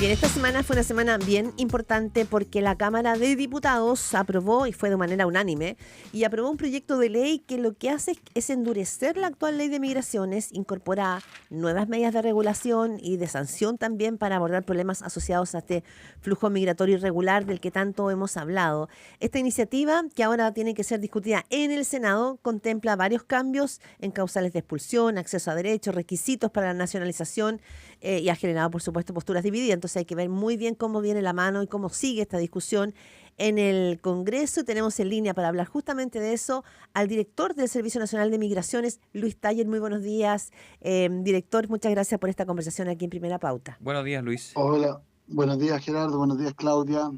Bien, esta semana fue una semana bien importante porque la Cámara de Diputados aprobó, y fue de manera unánime, y aprobó un proyecto de ley que lo que hace es endurecer la actual ley de migraciones, incorpora nuevas medidas de regulación y de sanción también para abordar problemas asociados a este flujo migratorio irregular del que tanto hemos hablado. Esta iniciativa, que ahora tiene que ser discutida en el Senado, contempla varios cambios en causales de expulsión, acceso a derechos, requisitos para la nacionalización y ha generado, por supuesto, posturas divididas. Entonces hay que ver muy bien cómo viene la mano y cómo sigue esta discusión en el Congreso. Y tenemos en línea para hablar justamente de eso al director del Servicio Nacional de Migraciones, Luis Taller. Muy buenos días, director. Muchas gracias por esta conversación aquí en Primera Pauta. Buenos días, Luis. Hola, buenos días Gerardo, buenos días Claudia.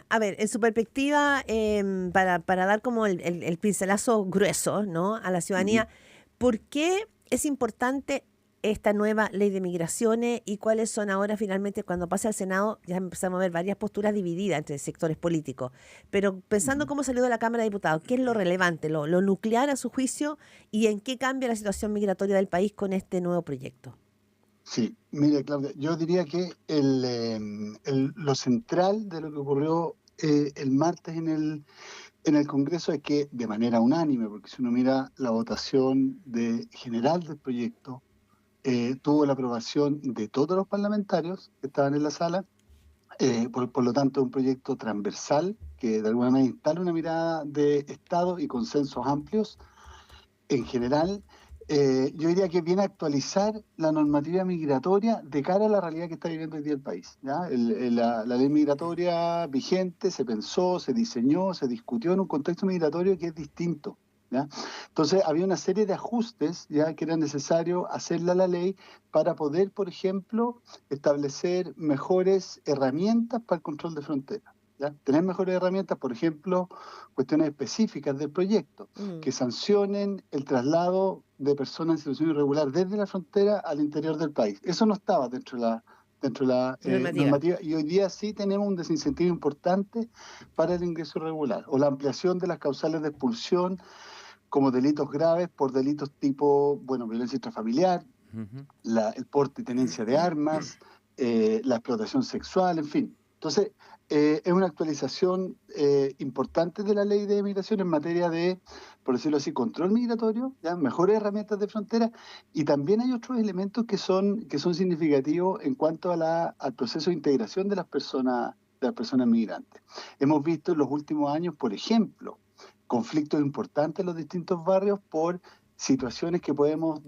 A ver, en su perspectiva, para dar como el pincelazo grueso, ¿no?, a la ciudadanía, ¿por qué es importante esta nueva ley de migraciones y cuáles son ahora finalmente, cuando pase al Senado, ya empezamos a ver varias posturas divididas entre sectores políticos? Pero pensando cómo salió de la Cámara de Diputados, ¿qué es lo relevante, lo nuclear a su juicio, y en qué cambia la situación migratoria del país con este nuevo proyecto? Sí, mire Claudia, yo diría que lo central de lo que ocurrió el martes en el Congreso es que de manera unánime, porque si uno mira la votación general del proyecto, tuvo la aprobación de todos los parlamentarios que estaban en la sala, por lo tanto un proyecto transversal que de alguna manera instala una mirada de Estado y consensos amplios. En general, yo diría que viene a actualizar la normativa migratoria de cara a la realidad que está viviendo hoy día el país, ¿ya? La ley migratoria vigente se pensó, se diseñó, se discutió en un contexto migratorio que es distinto, ¿ya? Entonces había una serie de ajustes, ya, que era necesario hacerle a la ley para poder, por ejemplo, establecer mejores herramientas para el control de fronteras. ¿Ya? Tener mejores herramientas, por ejemplo, cuestiones específicas del proyecto, que sancionen el traslado de personas en situación irregular desde la frontera al interior del país. Eso no estaba dentro de la normativa, y hoy día sí tenemos un desincentivo importante para el ingreso irregular, o la ampliación de las causales de expulsión como delitos graves por delitos tipo, violencia intrafamiliar, el porte y tenencia de armas, la explotación sexual, en fin. Entonces, es una actualización importante de la ley de migración en materia de, por decirlo así, control migratorio, ¿ya? Mejores herramientas de frontera, y también hay otros elementos que son significativos en cuanto al proceso de integración de las personas migrantes. Hemos visto en los últimos años, por ejemplo, conflictos importantes en los distintos barrios por situaciones que podemos,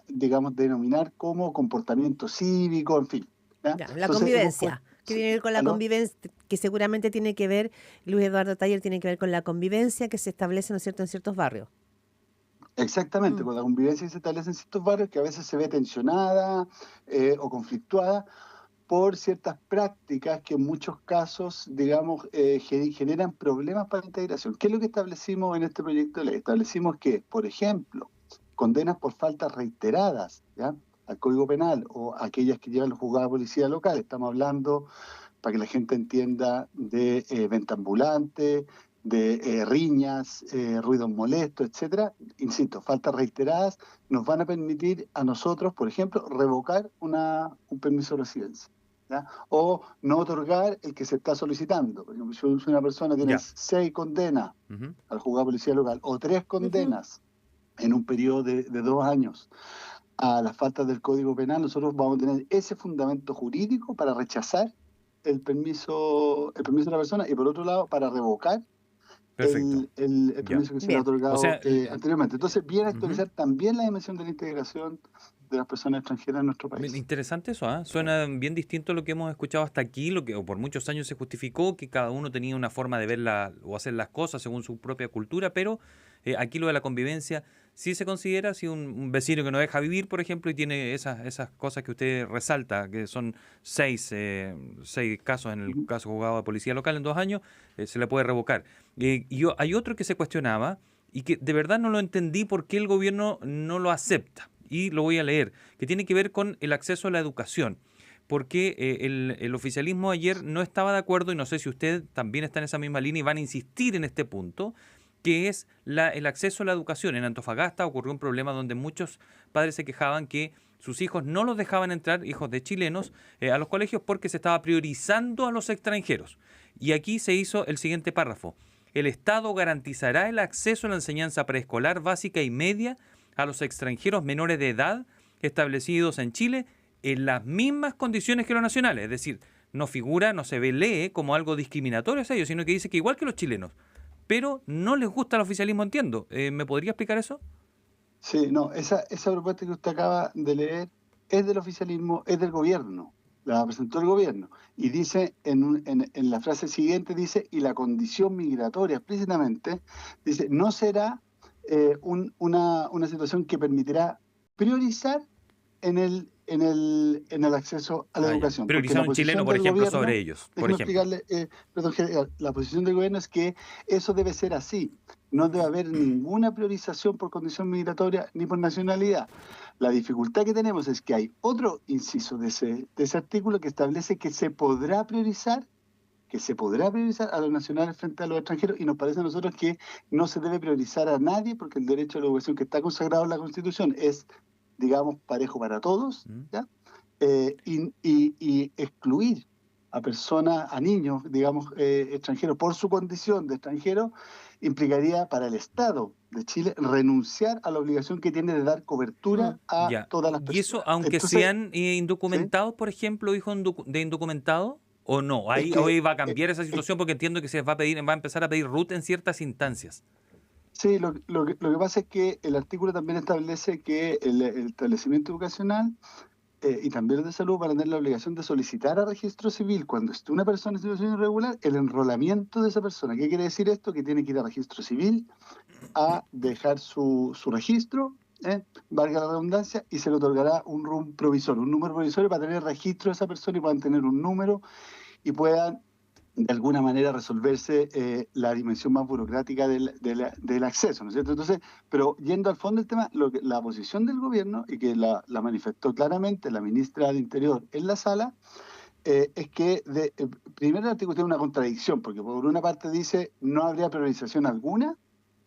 digamos, denominar como comportamiento cívico, en fin, ¿ya? Ya, la Entonces, convivencia, que tiene que ver con la ¿aló? convivencia, que seguramente tiene que ver, Luis Eduardo Taller, tiene que ver con la convivencia que se establece, ¿no es cierto?, en ciertos barrios. Exactamente, con la convivencia que se establece en ciertos barrios, que a veces se ve tensionada o conflictuada por ciertas prácticas que en muchos casos, digamos, generan problemas para la integración. ¿Qué es lo que establecimos en este proyecto de ley? Establecimos que, por ejemplo, condenas por faltas reiteradas, ¿ya?, al Código Penal, o aquellas que llevan los juzgados de policía local. Estamos hablando, para que la gente entienda, de venta ambulante, de riñas, ruidos molestos, etcétera. Insisto, faltas reiteradas nos van a permitir a nosotros, por ejemplo, revocar un permiso de residencia, ¿ya? O no otorgar el que se está solicitando. Por ejemplo, si una persona tiene 6 condenas al juzgado de policía local, o 3 condenas en un periodo de 2 años a las faltas del Código Penal, nosotros vamos a tener ese fundamento jurídico para rechazar el permiso de la persona, y por otro lado para revocar el permiso que se le ha otorgado anteriormente. Entonces viene a actualizar también la dimensión de la integración de las personas extranjeras en nuestro país. Interesante eso, ¿eh? Suena bien distinto a lo que hemos escuchado hasta aquí, lo que por muchos años se justificó, que cada uno tenía una forma de ver o hacer las cosas según su propia cultura, pero aquí lo de la convivencia sí se considera, si un vecino que no deja vivir, por ejemplo, y tiene esas cosas que usted resalta, que son 6 casos en el caso juzgado de policía local en 2 años, se le puede revocar. Hay otro que se cuestionaba y que de verdad no lo entendí por qué el gobierno no lo acepta. Y lo voy a leer, que tiene que ver con el acceso a la educación, porque el oficialismo ayer no estaba de acuerdo, y no sé si usted también está en esa misma línea y van a insistir en este punto, que es el acceso a la educación. En Antofagasta ocurrió un problema donde muchos padres se quejaban que sus hijos no los dejaban entrar, hijos de chilenos, a los colegios porque se estaba priorizando a los extranjeros. Y aquí se hizo el siguiente párrafo. El Estado garantizará el acceso a la enseñanza preescolar, básica y media a los extranjeros menores de edad establecidos en Chile en las mismas condiciones que los nacionales. Es decir, no figura, no se lee como algo discriminatorio a ellos, sino que dice que igual que los chilenos. Pero no les gusta el oficialismo, entiendo. ¿Me podría explicar eso? Sí, no, esa propuesta que usted acaba de leer es del oficialismo, es del gobierno, la presentó el gobierno. Y dice, en la frase siguiente, dice, y la condición migratoria explícitamente, dice, no será una situación que permitirá priorizar en el acceso a la educación. Priorizar a un chileno, por ejemplo, sobre ellos. Por ejemplo. Perdón, general, la posición del gobierno es que eso debe ser así. No debe haber ninguna priorización por condición migratoria ni por nacionalidad. La dificultad que tenemos es que hay otro inciso de ese artículo que establece que se podrá priorizar a los nacionales frente a los extranjeros, y nos parece a nosotros que no se debe priorizar a nadie porque el derecho a la educación que está consagrado en la Constitución es, digamos, parejo para todos, ¿ya? Y excluir a personas, a niños, digamos, extranjeros por su condición de extranjero, implicaría para el Estado de Chile renunciar a la obligación que tiene de dar cobertura a todas las personas. ¿Y eso, aunque sean indocumentados, por ejemplo, hijos de indocumentados? ¿O no? Hoy va a cambiar esa situación porque entiendo que se va a empezar a pedir RUT en ciertas instancias. Sí, lo que pasa es que el artículo también establece que el establecimiento educacional y también el de salud van a tener la obligación de solicitar a registro civil, cuando esté una persona en situación irregular, el enrolamiento de esa persona. ¿Qué quiere decir esto? Que tiene que ir a registro civil a dejar su registro, valga la redundancia, y se le otorgará un RUM provisorio, un número provisorio para tener registro de esa persona y puedan tener un número y puedan de alguna manera resolverse la dimensión más burocrática del acceso, ¿no es cierto? Entonces, pero yendo al fondo del tema, la posición del gobierno, y que la manifestó claramente la ministra de Interior en la sala, es que primero el artículo tiene una contradicción, porque por una parte dice no habría priorización alguna,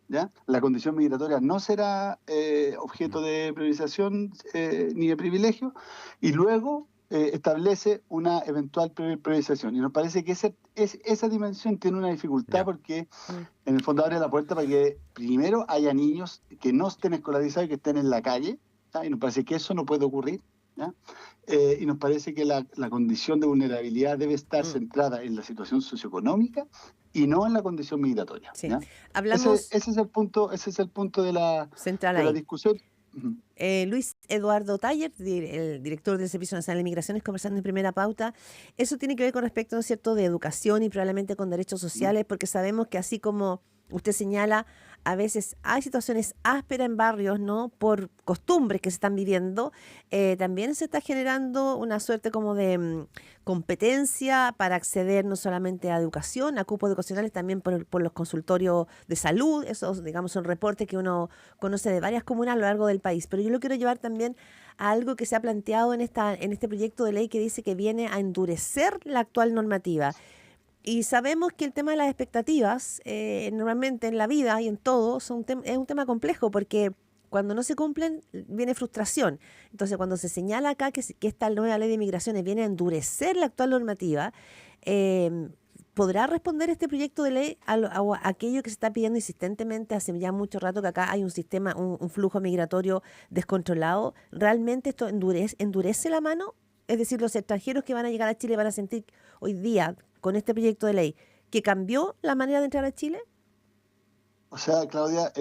¿ya? La condición migratoria no será objeto de priorización ni de privilegio, y luego establece una eventual priorización. Y nos parece que esa dimensión tiene una dificultad porque en el fondo abre la puerta para que primero haya niños que no estén escolarizados y que estén en la calle, ¿ya? Y nos parece que eso no puede ocurrir, ¿ya? Y nos parece que la condición de vulnerabilidad debe estar centrada en la situación socioeconómica y no en la condición migratoria. Sí. ¿Ya? Hablamos... Ese es el punto de la discusión. Luis Eduardo Taller, el director del Servicio Nacional de Migraciones, conversando en Primera Pauta. Eso tiene que ver con respecto, ¿no es cierto?, de educación y probablemente con derechos sociales, porque sabemos que así como usted señala, a veces hay situaciones ásperas en barrios, ¿no?, por costumbres que se están viviendo. También se está generando una suerte como de competencia para acceder no solamente a educación, a cupos educacionales, también por los consultorios de salud. Esos, digamos, son reportes que uno conoce de varias comunas a lo largo del país. Pero yo lo quiero llevar también a algo que se ha planteado en este proyecto de ley que dice que viene a endurecer la actual normativa. Y sabemos que el tema de las expectativas, normalmente en la vida y en todo, es un tema complejo, porque cuando no se cumplen viene frustración. Entonces, cuando se señala acá que esta nueva ley de migraciones viene a endurecer la actual normativa, ¿podrá responder este proyecto de ley a aquello que se está pidiendo insistentemente hace ya mucho rato, que acá hay un sistema, un flujo migratorio descontrolado? ¿Realmente esto endurece la mano? Es decir, los extranjeros que van a llegar a Chile van a sentir hoy día, con este proyecto de ley, que cambió la manera de entrar a Chile. O sea, Claudia,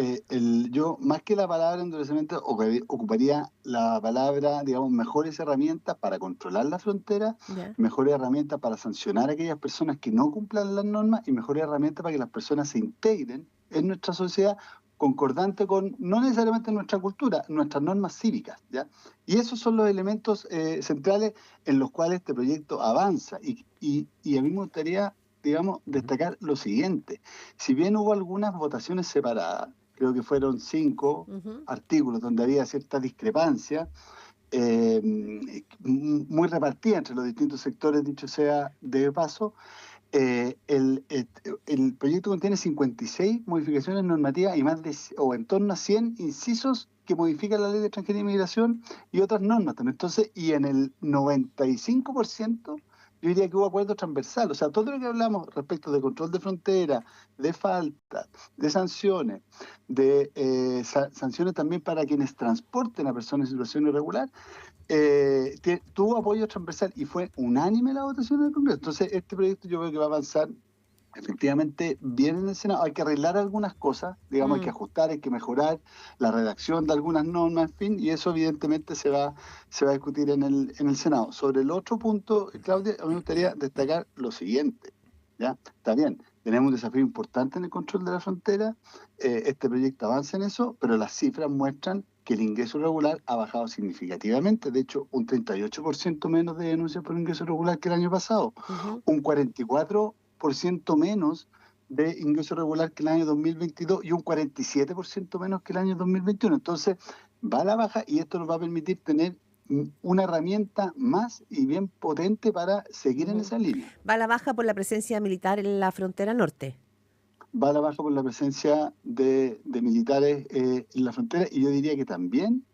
yo más que la palabra endurecimiento ocuparía la palabra, digamos, mejores herramientas para controlar la frontera, mejores herramientas para sancionar a aquellas personas que no cumplan las normas y mejores herramientas para que las personas se integren en nuestra sociedad concordante con, no necesariamente nuestra cultura, nuestras normas cívicas, ¿ya? Y esos son los elementos centrales en los cuales este proyecto avanza. Y a mí me gustaría, digamos, destacar lo siguiente. Si bien hubo algunas votaciones separadas, creo que fueron 5 artículos donde había cierta discrepancia, muy repartida entre los distintos sectores, dicho sea de paso, el proyecto contiene 56 modificaciones normativas y o en torno a 100 incisos que modifican la ley de extranjería y migración y otras normas también. Entonces, y en el 95% yo diría que hubo acuerdo transversal. O sea, todo lo que hablamos respecto de control de frontera, de falta, de sanciones, de sanciones también para quienes transporten a personas en situación irregular, tuvo apoyo transversal y fue unánime la votación en el Congreso. Entonces, este proyecto yo creo que va a avanzar efectivamente bien en el Senado. Hay que arreglar algunas cosas, digamos, hay que ajustar, hay que mejorar la redacción de algunas normas, en fin, y eso evidentemente se va a discutir en el Senado. Sobre el otro punto, Claudia, a mí me gustaría destacar lo siguiente, ¿ya? Está bien, tenemos un desafío importante en el control de la frontera, este proyecto avanza en eso, pero las cifras muestran que el ingreso irregular ha bajado significativamente, de hecho, un 38% menos de denuncias por ingreso irregular que el año pasado, un 44% menos de ingreso irregular que el año 2022 y un 47% menos que el año 2021. Entonces, va a la baja y esto nos va a permitir tener una herramienta más y bien potente para seguir en esa línea. ¿Va a la baja por la presencia militar en la frontera norte? Va a la baja por la presencia de militares en la frontera y yo diría que también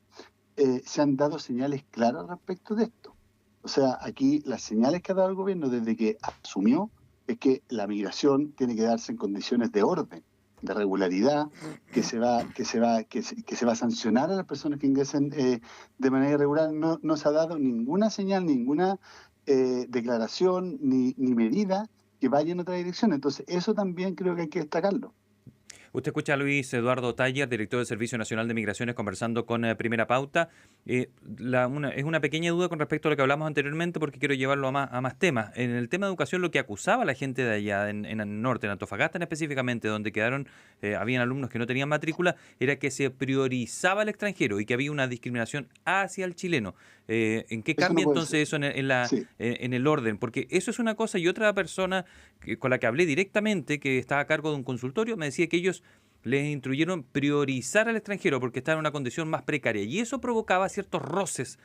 se han dado señales claras respecto de esto. O sea, aquí las señales que ha dado el gobierno desde que asumió es que la migración tiene que darse en condiciones de orden, de regularidad, que se va a sancionar a las personas que ingresen de manera irregular. No se ha dado ninguna señal, ninguna declaración ni medida que vaya en otra dirección. Entonces, eso también creo que hay que destacarlo. Usted escucha a Luis Eduardo Taller, director del Servicio Nacional de Migraciones, conversando con Primera Pauta. Es una pequeña duda con respecto a lo que hablamos anteriormente, porque quiero llevarlo a más temas. En el tema de educación, lo que acusaba la gente de allá, en el norte, en Antofagasta específicamente, donde habían alumnos que no tenían matrícula, era que se priorizaba al extranjero y que había una discriminación hacia el chileno. ¿En qué cambia entonces eso en el orden? Porque eso es una cosa, y otra persona con la que hablé directamente, que estaba a cargo de un consultorio, me decía que ellos les instruyeron priorizar al extranjero porque está en una condición más precaria, y eso provocaba ciertos roces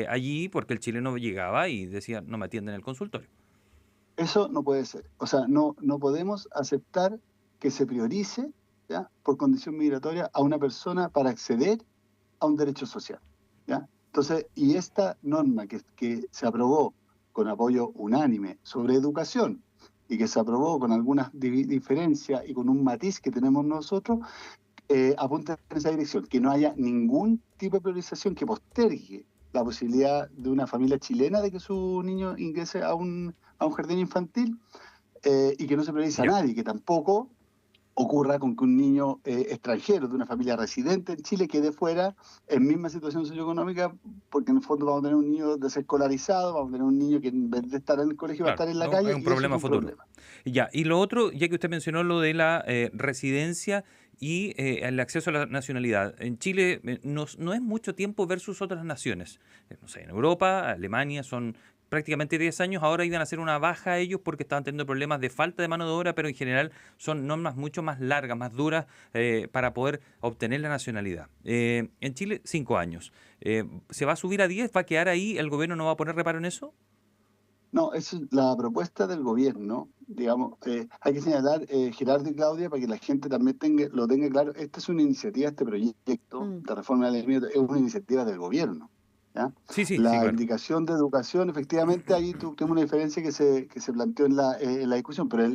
allí, porque el chileno llegaba y decía, no me atienden en el consultorio. Eso no puede ser. O sea, no podemos aceptar que se priorice, ¿ya?, por condición migratoria a una persona para acceder a un derecho social, ¿ya? Entonces, y esta norma que se aprobó con apoyo unánime sobre educación y que se aprobó con algunas diferencias y con un matiz que tenemos nosotros, apunta en esa dirección, que no haya ningún tipo de priorización que postergue la posibilidad de una familia chilena de que su niño ingrese a un jardín infantil, y que no se priorice a nadie, que tampoco ocurra con que un niño extranjero de una familia residente en Chile quede fuera en misma situación socioeconómica, porque en el fondo vamos a tener un niño desescolarizado, vamos a tener un niño que en vez de estar en el colegio va a estar en la calle. Es un problema futuro. Y lo otro, ya que usted mencionó lo de la residencia y el acceso a la nacionalidad. En Chile no es mucho tiempo versus otras naciones. No sé, en Europa, Alemania son prácticamente 10 años, ahora iban a hacer una baja a ellos porque estaban teniendo problemas de falta de mano de obra, pero en general son normas mucho más largas, más duras para poder obtener la nacionalidad. En Chile, 5 años. ¿Se va a subir a 10? ¿Va a quedar ahí? ¿El gobierno no va a poner reparo en eso? No, esa es la propuesta del gobierno, digamos. Hay que señalar, Gerardo y Claudia, para que la gente también lo tenga claro, esta es una iniciativa, este proyecto de reforma de la ley migratoria es una iniciativa del gobierno, ¿ya? Sí, La claro. indicación de educación, efectivamente, ahí tenemos una diferencia que se planteó en la discusión, pero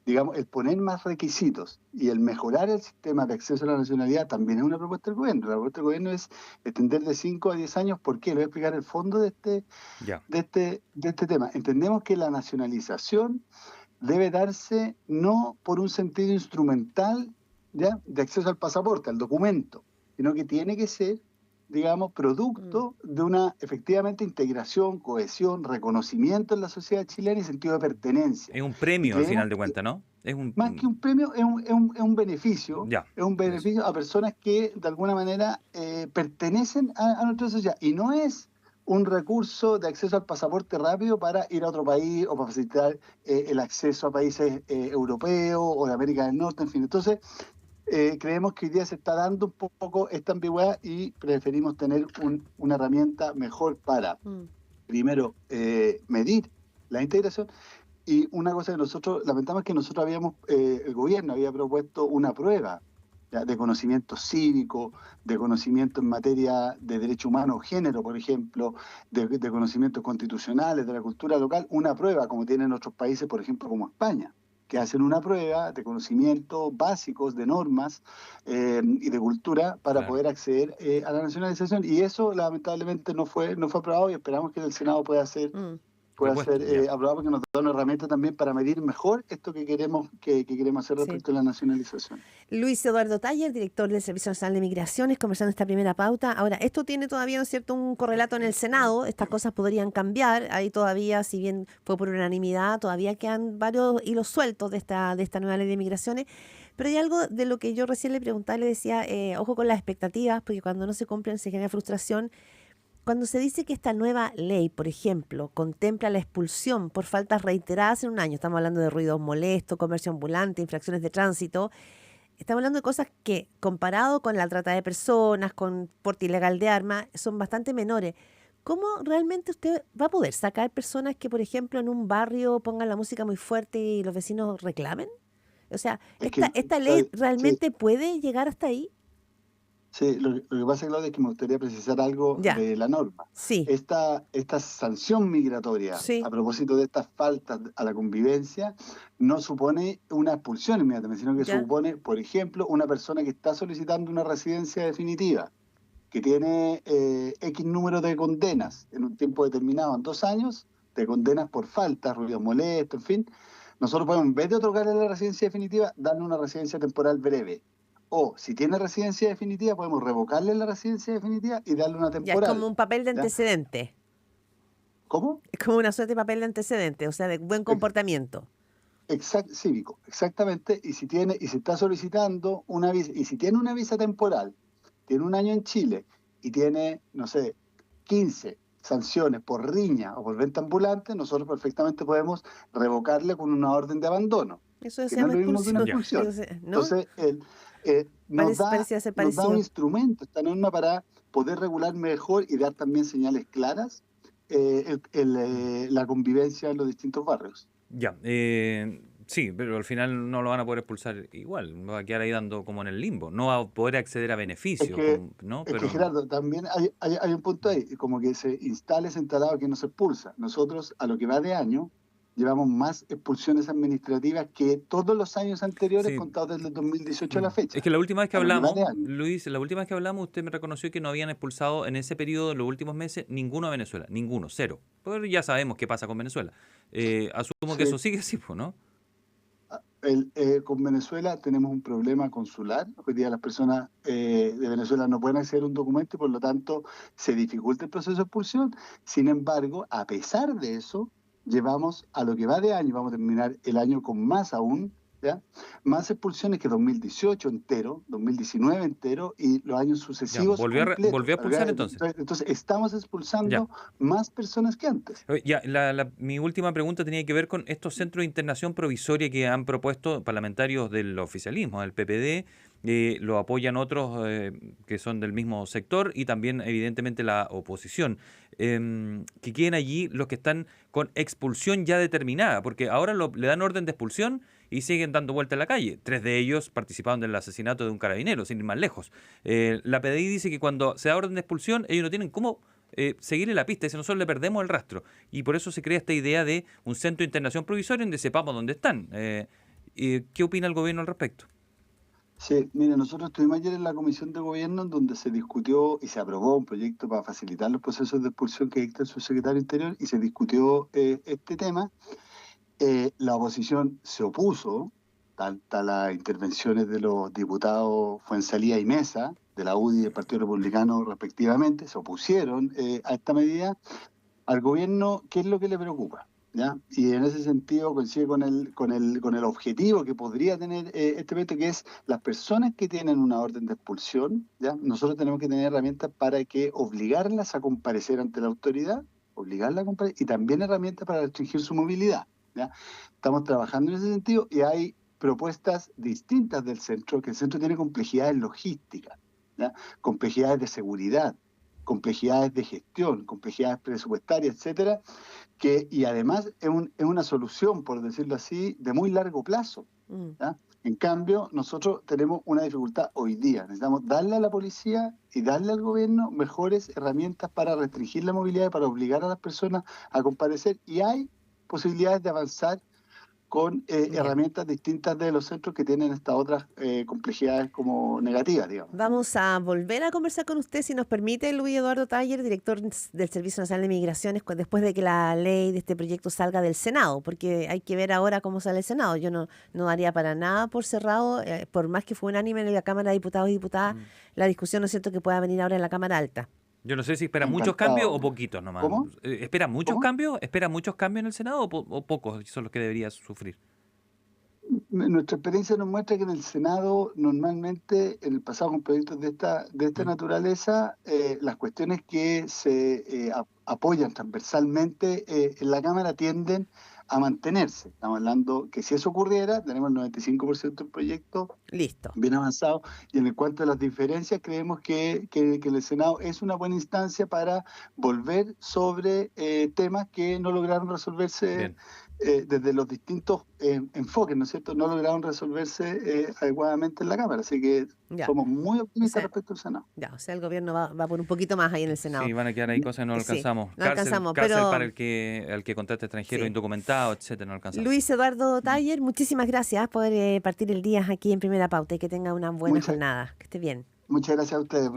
digamos, el poner más requisitos y el mejorar el sistema de acceso a la nacionalidad también es una propuesta del gobierno. La propuesta del gobierno es extender de 5 a 10 años. ¿Por qué? Le voy a explicar el fondo de este tema. Entendemos que la nacionalización debe darse no por un sentido instrumental, ¿ya?, de acceso al pasaporte, al documento, sino que tiene que ser, digamos, producto de una efectivamente integración, cohesión, reconocimiento en la sociedad chilena y sentido de pertenencia. Es un premio al final de cuentas, ¿no? Más que un premio, es un beneficio. Ya, es un beneficio a personas que de alguna manera pertenecen a nuestra sociedad. Y no es un recurso de acceso al pasaporte rápido para ir a otro país o para facilitar el acceso a países europeos o de América del Norte, en fin. Entonces, creemos que hoy día se está dando un poco esta ambigüedad y preferimos tener una herramienta mejor para, primero, medir la integración Y una cosa que nosotros lamentamos es que nosotros el gobierno había propuesto una prueba, ¿ya?, de conocimiento cívico, de conocimiento en materia de derechos humanos, género, por ejemplo, de conocimientos constitucionales, de la cultura local, una prueba como tienen otros países, por ejemplo, como España, que hacen una prueba de conocimientos básicos, de normas y de cultura para Claro. poder acceder a la nacionalización. Y eso lamentablemente no fue aprobado, y esperamos que el Senado pueda ser Mm. Propuesto, ya. aprobado, porque nos da una herramienta también para medir mejor esto que queremos hacer Sí. respecto a la nacionalización. Luis Eduardo Taller, director del Servicio Nacional de Migraciones, conversando esta primera pauta. Ahora, esto tiene todavía, ¿no es cierto?, un correlato en el Senado. Estas cosas podrían cambiar. Ahí todavía, si bien fue por unanimidad, todavía quedan varios hilos sueltos de esta nueva ley de migraciones. Pero hay algo de lo que yo recién le preguntaba, le decía, ojo con las expectativas, porque cuando no se cumplen se genera frustración. Cuando se dice que esta nueva ley, por ejemplo, contempla la expulsión por faltas reiteradas en un año, estamos hablando de ruidos molestos, comercio ambulante, infracciones de tránsito, estamos hablando de cosas que, comparado con la trata de personas, con porte ilegal de armas, son bastante menores. ¿Cómo realmente usted va a poder sacar personas que, por ejemplo, en un barrio pongan la música muy fuerte y los vecinos reclamen? O sea, Es que, ¿esta ley sí, realmente puede llegar hasta ahí? sí, lo que pasa, Claudia, es que me gustaría precisar algo Ya, de la norma. sí, Esta sanción migratoria, sí, a propósito de estas faltas a la convivencia, no supone una expulsión inmediatamente, sino que ya, supone, por ejemplo, una persona que está solicitando una residencia definitiva, que tiene X número de condenas en un tiempo determinado, en 2 años, de condenas por faltas, ruido molesto, en fin. Nosotros podemos, en vez de otorgarle la residencia definitiva, darle una residencia temporal breve. O, si tiene residencia definitiva, podemos revocarle la residencia definitiva y darle una ya es como temporal. un papel de ¿Ya? antecedente. ¿Cómo? Es como una suerte de papel de antecedente, o sea, de buen Ex- comportamiento. Cívico, exactamente. Y si está solicitando una visa, y si tiene una visa temporal, tiene un año en Chile y tiene, no sé, 15 sanciones por riña o por venta ambulante, nosotros perfectamente podemos revocarle con una orden de abandono, Eso que se no es llama lo mismo que una expulsión. Ya. expulsión. ¿No? Entonces, Parecía ser nos da un parecido. instrumento, esta norma, para poder regular mejor y dar también señales claras la convivencia en los distintos barrios. Ya, sí, pero al final no lo van a poder expulsar igual, va a quedar ahí dando como en el limbo, no va a poder acceder a Es beneficios, que, ¿no? es que Pero Gerardo, también hay un punto ahí, como que se instala ese instalado que no se expulsa. Nosotros, a lo que va de año, llevamos más expulsiones administrativas que todos los años anteriores, sí. contados desde el 2018 a la fecha. Es que la última vez que A lo que va hablamos, de año. Luis, la última vez que hablamos, usted me reconoció que no habían expulsado en ese periodo, en los últimos meses, ninguno a Venezuela, ninguno, cero. Pero ya sabemos qué pasa con Venezuela. Asumo que Sí. eso sigue así, pues, ¿no? Con Venezuela tenemos un problema consular. Hoy día las personas de Venezuela no pueden acceder a un documento y por lo tanto se dificulta el proceso de expulsión. Sin embargo, a pesar de eso, llevamos, a lo que va de año, vamos a terminar el año con más aún, ¿ya? Más expulsiones que 2018 entero, 2019 entero y los años Ya, sucesivos completos. volvió a expulsar entonces. Entonces estamos Ya. expulsando más personas que antes. Ya, mi última pregunta tenía que ver con estos centros de internación provisoria que han propuesto parlamentarios del oficialismo, del PPD, lo apoyan otros que son del mismo sector y también evidentemente la oposición. Que queden allí los que están con expulsión ya determinada, porque ahora le dan orden de expulsión y siguen dando vuelta en la calle. 3 de ellos participaron del asesinato de un carabinero, sin ir más lejos. La PDI dice que cuando se da orden de expulsión, ellos no tienen cómo seguirle la pista, si nosotros le perdemos el rastro. Y por eso se crea esta idea de un centro de internación provisorio donde sepamos dónde están. ¿Qué opina el gobierno al respecto? Sí, mire, nosotros estuvimos ayer en la Comisión de Gobierno en donde se discutió y se aprobó un proyecto para facilitar los procesos de expulsión que dicta el subsecretario Interior y se discutió este tema. La oposición se opuso, tanto a las intervenciones de los diputados Fuenzalía y Mesa, de la UDI y del Partido Republicano respectivamente, se opusieron a esta medida. Al gobierno, ¿qué es lo que le preocupa? ¿Ya? Y en ese sentido coincide con el objetivo que podría tener este proyecto, que es las personas que tienen una orden de expulsión, ¿ya? Nosotros tenemos que tener herramientas para que obligarlas a comparecer ante la autoridad, obligarlas a comparecer, y también herramientas para restringir su movilidad, ¿ya? Estamos trabajando en ese sentido y hay propuestas distintas del centro, que el centro tiene complejidades logísticas, ¿ya? Complejidades de seguridad, complejidades de gestión, complejidades presupuestarias, etcétera, y además es una solución, por decirlo así, de muy largo plazo. ¿Ya? En cambio, nosotros tenemos una dificultad hoy día. Necesitamos darle a la policía y darle al gobierno mejores herramientas para restringir la movilidad y para obligar a las personas a comparecer. Y hay posibilidades de avanzar con herramientas distintas de los centros que tienen estas otras complejidades como negativas, digamos. Vamos a volver a conversar con usted, si nos permite, Luis Eduardo Taller, director del Servicio Nacional de Migraciones, después de que la ley de este proyecto salga del Senado, porque hay que ver ahora cómo sale el Senado. Yo no daría para nada por cerrado, por más que fue unánime en la Cámara de Diputados y Diputadas, la discusión, ¿no es cierto?, que pueda venir ahora en la Cámara Alta. Yo no sé si espera muchos Encantado. cambios o poquitos nomás. ¿Cómo? ¿Espera muchos ¿Cómo? cambios? ¿Espera muchos cambios en el Senado o pocos son los que debería sufrir? Nuestra experiencia nos muestra que en el Senado normalmente, en el pasado con proyectos de esta naturaleza, las cuestiones que se apoyan transversalmente en la Cámara tienden a mantenerse. Estamos hablando que si eso ocurriera, tenemos el 95% del proyecto Listo. bien avanzado, y en el cuanto a las diferencias, creemos que el Senado es una buena instancia para volver sobre temas que no lograron resolverse Bien. desde los distintos enfoques, ¿no es cierto? No lograron resolverse adecuadamente en la Cámara, así que Ya. somos muy optimistas O sea, respecto al Senado. Ya, o sea, el gobierno va por un poquito más ahí en el Senado. Sí, van a quedar ahí cosas que no Sí, alcanzamos. no alcanzamos, Cárcel pero- para el que contrata extranjero Sí. indocumentado, etcétera, no alcanzamos. Luis Eduardo Taller, muchísimas gracias por partir el día aquí en Primera Pauta y que tenga una buena Muchas- jornada. Que esté bien. Muchas gracias a ustedes.